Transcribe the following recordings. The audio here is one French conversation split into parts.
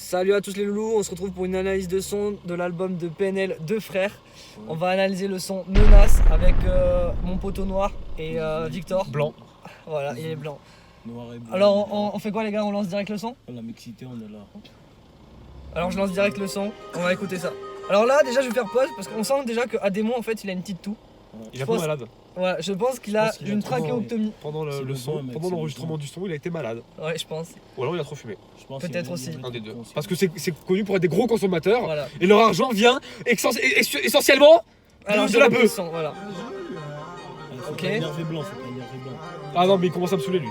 Salut à tous les loulous, on se retrouve pour une analyse de son de l'album de PNL Deux Frères. On va analyser le son Menace avec mon poteau noir et Victor. Blanc. Voilà, il est blanc. Noir et blanc. Alors on fait quoi les gars? On lance direct le son? La mixité, on est là. Alors je lance direct le son, on va écouter ça. Alors là déjà je vais faire pause parce qu'on sent déjà que Adémon en fait il a une petite toux. Il est un peu malade. Ouais, je pense qu'il a qu'il a une trop trachéoctomie. Pendant le son, bon, mec, pendant c'est l'enregistrement bon. du son, il a été malade. Ouais, je pense. Ou alors il a trop fumé. Je pense Peut-être qu'il y a- aussi. il y a Un des deux. conscience. Parce que c'est connu pour être des gros consommateurs. Voilà. Et leur argent vient essentiellement Alors de je la remets le bœuf. son, voilà. Faut Ok. pas énerver blanc, faut pas énerver blanc. Ah non, mais il commence à me saouler lui.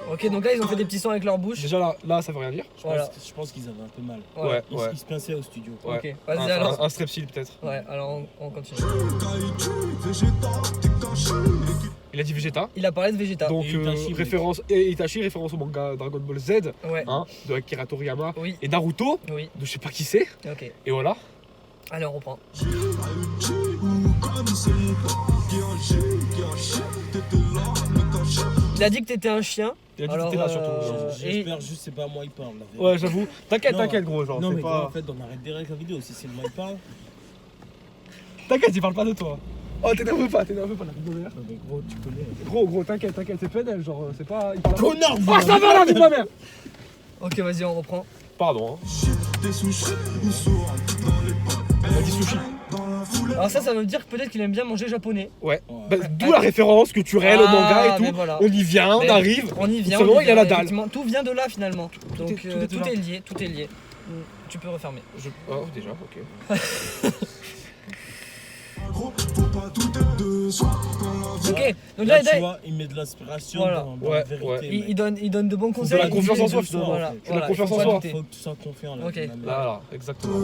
Ok, donc là ils ont fait des petits sons avec leur bouche. Déjà là ça veut rien dire. Voilà. Je pense qu'ils avaient un peu mal. Ouais, Ils, ouais. ils se pinçaient au studio. Ouais. Ok, vas-y alors. Un strepsil peut-être. Ouais, alors on continue. Il a dit Vegeta. Il a parlé de Vegeta. Donc Et Itachi, mec. référence et Itachi, référence au manga Dragon Ball Z, Ouais, hein, de Akira Toriyama oui, et Naruto, oui, de je sais pas qui c'est. ok. Et voilà. Allez, on reprend. Il a dit que t'étais un chien. Il a dit Alors, que t'étais là surtout. J'espère juste c'est pas moi il parle. la vérité. Ouais, j'avoue. T'inquiète, Non, t'inquiète gros, genre Non c'est mais pas. en fait on arrête direct la vidéo. Si c'est moi il parle. T'inquiète, il parle pas de toi. Oh, t'énerve pas, la vie de ma mère. Non mais gros tu connais. Gros, t'inquiète, c'est PNL, genre c'est pas. Il parle pas. Connard Ah, ça va la vie de ma mère. Ok, vas-y, on reprend. Pardon, hein. Il a dit sushi. Alors ça veut dire que peut-être qu'il aime bien manger japonais. Ouais. Ouais. Bah, d'où la référence culturelle au manga et mais tout. voilà. On y vient, Mais on arrive. On y vient. Seulement, on y il y a vient, la dalle. effectivement. Tout vient de là finalement. Donc est tout là. est lié, tout est lié. Tu peux refermer. Oh, déjà, ok. Ok, donc Là là, tu vois il met de l'inspiration Voilà. dans Ouais, la vérité. ouais. mec. il donne de bons Faut de conseils. la confiance en Il soi, dit- finalement. Voilà, Faut de la voilà, confiance il faut en pas soi. douter. Faut que tu sois confiant là. Ok. Voilà, exactement.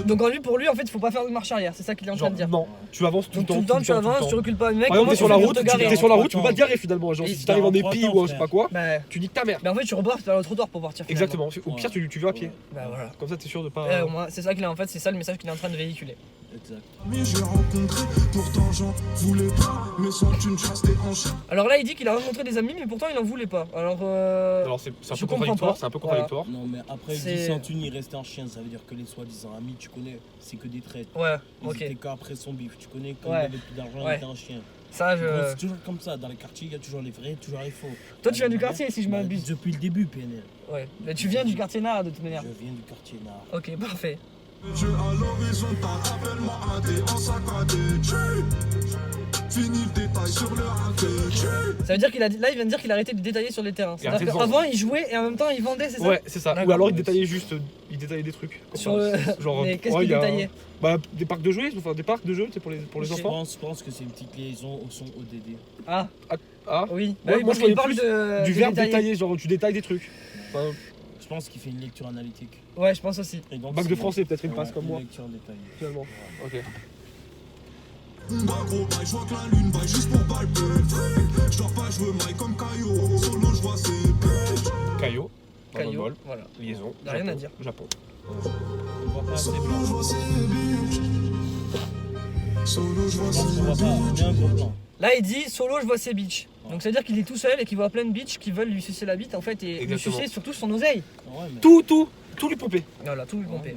Donc pour lui, en fait, il faut pas faire de marche arrière. C'est ça qu'il est en train Genre, de dire. non, tu avances tout le Donc temps. tout le temps, tu avances, tu tout le temps. recules pas. Mec, Par exemple, comment t'es sur tu la fais pour route, te garer t'es sur la route, tu Attends. peux pas te garer finalement. Genre, Et si t'arrives en 43 épi ans, ou je sais pas frère. quoi, Bah, tu niques ta mère. en fait, tu rebarres vers le trottoir pour partir. finalement. Exactement. Au pire, tu vas à pied. Bah voilà. Comme ça, t'es sûr de pas. Au moins, c'est ça qu'il a en fait, c'est ça le message qu'il est en train de véhiculer. Exact. J'ai rencontré, pourtant j'en voulais pas, mais sans thune, je restais en chien. Alors là, il dit qu'il a rencontré des amis, mais pourtant il en voulait pas. Alors, Alors, c'est un je peu comprends contradictoire. pas. C'est un peu Voilà. contradictoire. Non mais après il C'est- dit sans thune il restait un chien. Ça veut dire que les soi-disant amis tu connais c'est que des traites. ouais, Ils ok. étaient qu'après son bif. Tu connais quand Ouais. il avait plus d'argent Ouais. il était un chien. Ça, Gros, je. C'est toujours comme ça, dans les quartiers, il y a toujours les vrais, toujours les faux. Toi, tu viens du quartier, si je Bah, m'abuse. Depuis le début, PNL. Ouais. Mais tu viens du quartier nord de toute manière. Je viens du quartier nord. Ok, parfait. Je à l'horizontale, appelle-moi AD en saccadé. Fini le détail sur le AD. Ça veut dire qu'il a là, il vient de dire qu'il a arrêté de détailler sur les terrains. Il a arrêté de C'est-à-dire qu'avant, il jouait et en même temps, il vendait, c'est ça? Ouais, c'est ça. D'accord. Ou alors, il détaillait juste. Il détaillait des trucs. comme Sur ça. le- Genre, Mais qu'est-ce ouais, qu'il il y a- détaillait? Bah, des parcs de jouets, enfin des parcs de jeux, c'est pour les Ok. enfants. Je pense que c'est une petite liaison au son ODD. Ah, Ah, oui. Ouais, Bah oui, moi, parce je qu'il voyais parle plus de. du de verbe détailler. détailler, genre tu détailles des trucs. Enfin, Je pense qu'il fait une lecture analytique. Ouais, je pense aussi. Et donc, bac de c'est- français, peut-être, il Ouais, passe comme une moi, lecture détaillée. finalement. Ok. Bah gros bail, je vois que la lune baille juste pour palper le fric. Je dors pas, je veux maille comme Caillou. Solo, je vois ses bitches. Caillot, Dragon Caillot, Ball, voilà. liaison. Y a rien à Japon, dire. Japon. On voit pas assez Solo, blanc. je vois ses bitches. Solo, je vois Je pense qu'on ses voit pas, on est un gros plan. Là, il dit solo, je vois ses bitches. Donc ça veut dire qu'il est tout seul et qu'il voit plein de bitches qui veulent lui sucer la bite en fait et lui Exactement. sucer surtout son oseille. Ouais, mais... Tout lui pompé. Voilà, tout lui Ouais, pompé.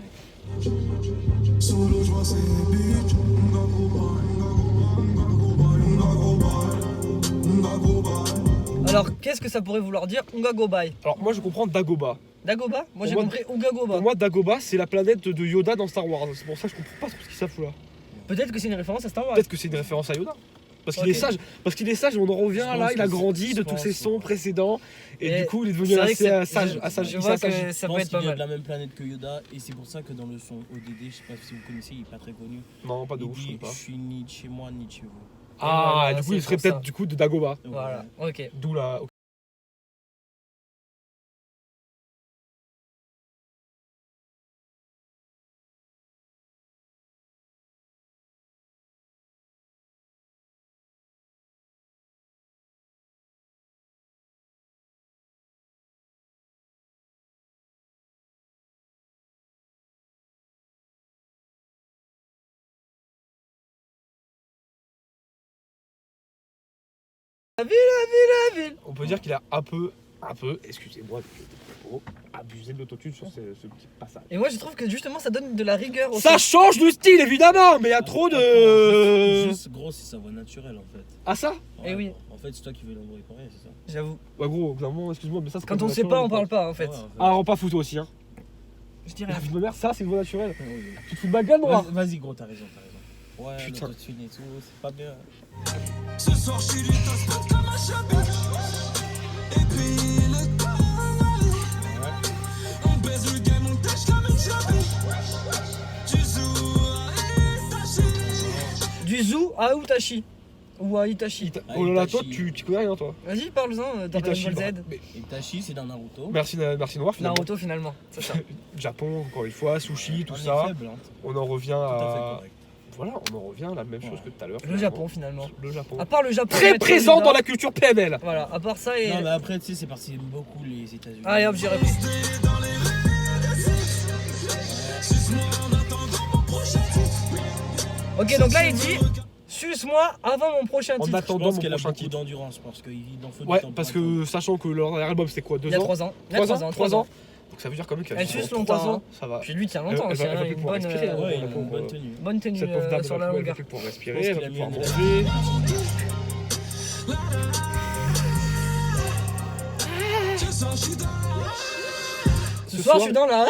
mais- Solo, je vois ses bitches. Nga gros bail, nga gros bail, nga gros bail, nga gros bail. Alors, qu'est-ce que ça pourrait vouloir dire Unga Go Bye? Alors moi je comprends Dagoba. Dagoba? Moi j'ai Pour moi, compris Unga Go Pour Ba. moi Dagoba c'est la planète de Yoda dans Star Wars. C'est pour ça que je comprends pas trop ce qu'il s'affout là. Peut-être que c'est une référence à Star Wars. Peut-être que c'est une référence à Yoda. Parce qu'il Ok. est sage, et on en revient Je là, pense il a que grandi c'est- de je tous ses pense, sons ouais. précédents et Et du coup il est devenu c'est vrai que assez c'est- sage, je- assagi, je vois que assagi. ça Je peut pense être pas qu'il vient de mal. la même planète que Yoda et c'est pour ça que dans le son ODD, je sais pas si vous connaissez, il est pas très connu. Non, pas de Il ouf, je dit sais pas. je suis ni de chez moi ni de chez vous. Ah, voilà, du coup c'est il serait pour ça. peut-être du coup de Dagoba. Voilà, ok. D'où la La ville. On peut dire qu'il a un peu, excusez-moi de propos, abusé de l'autotune sur ce petit passage. Et moi je trouve que justement ça donne de la rigueur au Ça change de style évidemment, mais il y a trop de... Juste gros, c'est sa voix naturelle en fait. Ah ça? Eh oui. En fait, c'est toi qui veux l'embrouiller pour rien, c'est ça? J'avoue. Ouais gros, clairement, excuse-moi, mais ça c'est Quand on sait pas, on parle pas en fait. Ouais, en fait. Ah, rends pas fou toi aussi hein. Je dirais. La vie de ma mère, ça c'est une voix naturelle. Ouais, ouais. Tu te fous de ma gueule moi. Vas-y gros, t'as raison. Ouais, Putain. l'autotune et tout, c'est pas bien. Ce soir, je suis du spot comme un chabit. Et puis le temps, on baise le game, on tâche comme une chabit. Tu joues à Itachi. Du zoo à Utachi. Ou à Itachi. Oh là là, Itachi. toi tu connais rien toi. Vas-y, parle-en dans Dragon Itachi, Ball bah, Z. mais Itachi, c'est dans Naruto. merci Noir finalement. Naruto finalement, c'est ça. Japon, encore une fois, sushi, tout On est ça. faible, hein. On en revient Tout à fait à... correct. Voilà, on en revient à la même chose que tout à l'heure. Le Japon finalement. Le Japon. À part le Japon. Très Maître présent Yoda. dans la culture PNL. Voilà, à part ça et. Non, mais après, tu sais, c'est parti beaucoup les États-Unis. Allez hop, j'ai repris. Ok, donc là il dit suce-moi avant mon prochain En titre. Je attendant pense mon qu'elle a prochain beaucoup titre. d'endurance parce qu'il en faut du Ouais, temps. parce pour que sachant que leur dernier album c'était quoi, 2 Il y a ans 3 ans. Il y a 3 ans. 3 ans. Donc ça veut dire quand même qu'elle Elle sur suce 3 longtemps, ans, hein. ça va. Puis lui tient longtemps Elle aussi, va hein, plus une pouvoir bonne, respirer, Ouais, il la a une pauvre, bonne tenue. bonne tenue Cette pauvre dame, sur elle la va longueur. plus pouvoir Je respirer, pense elle qu'il va a plus pouvoir mis manger. Ce soir, je suis dans. Ce soir je suis dans la.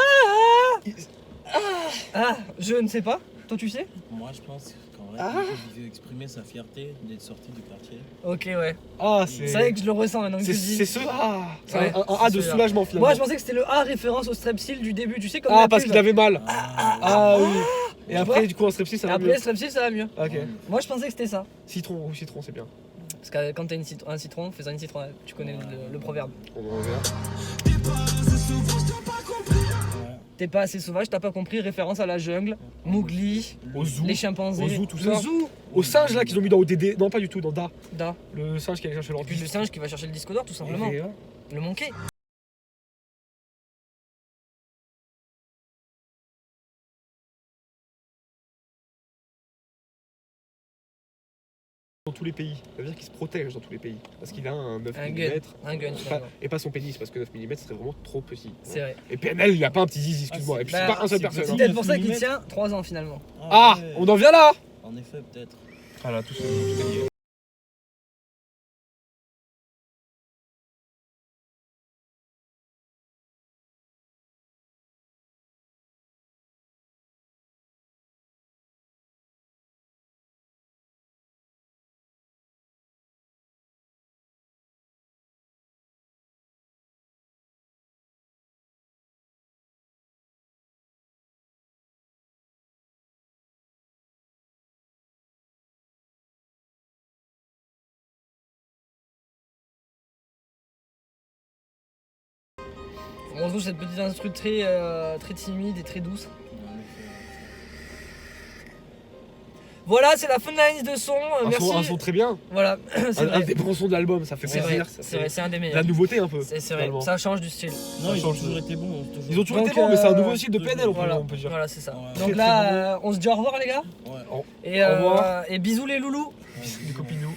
Ah, je ne sais pas. Toi tu sais? Moi, je pense qu'en vrai, il veut exprimer sa fierté d'être sorti du quartier. Ok, ouais. Ah, C'est vrai que je le ressens maintenant que tu le dis. C'est ce A. C'est Ouais, un A de celui-là. soulagement finalement. Moi je pensais que c'était le A référence au strepsil du début, tu sais comme Ah, la parce pub. qu'il avait mal. Ah, Ah oui. Et Tu après, vois du coup, en strepsil, ça Et va après mieux. strepsil ça va mieux. Ok. Moi je pensais que c'était ça. Citron, ou citron, c'est bien. Parce que quand t'as un citron, fais-en une citronnade. Tu connais le proverbe. On en revient. T'es pas assez sauvage, t'as pas compris, référence à la jungle, Mowgli, Au zoo. les chimpanzés, Au zoo, tout le ça. zoo, Au singe là qu'ils ont mis dans ODD. Non, pas du tout, dans Da. Da. Le singe qui allait chercher leur Et puis le singe qui va chercher le disque d'or tout simplement. Et, Le monkey. dans tous les pays. Ça veut dire qu'il se protège dans tous les pays. Parce qu'il a un 9 Un mm. gun. Un gun finalement. Et pas son pénis, parce que 9 mm serait vraiment trop petit. C'est vrai. Et PNL, il a pas un petit zizi, excuse-moi. Ah, Et puis c'est- c'est pas un seul c'est personne. C'est hein. peut-être pour ça 9 qu'il mm. tient 3 ans finalement. Ah, ouais. on en vient là. En effet, peut-être. Voilà, tout est lié. On retrouve cette petite instru très, très timide et très douce. En effet. Voilà, c'est la fin de l'analyse de son. Merci. Un son très bien. Voilà, c'est Un vrai. des bons sons de l'album, ça fait C'est vrai, plaisir. ça c'est fait vrai, c'est un des de la meilleurs. nouveauté un peu. C'est vrai, finalement. ça change du style. Non, ils ont change toujours de- été bons. Ils ont toujours Donc, été bons, mais c'est un nouveau euh, style de PNL, Voilà, on peut dire. voilà c'est ça. Ouais. Donc Très, là, on se dit au revoir les gars. Ouais. Au Et, revoir. et bisous les loulous. Des copines nous.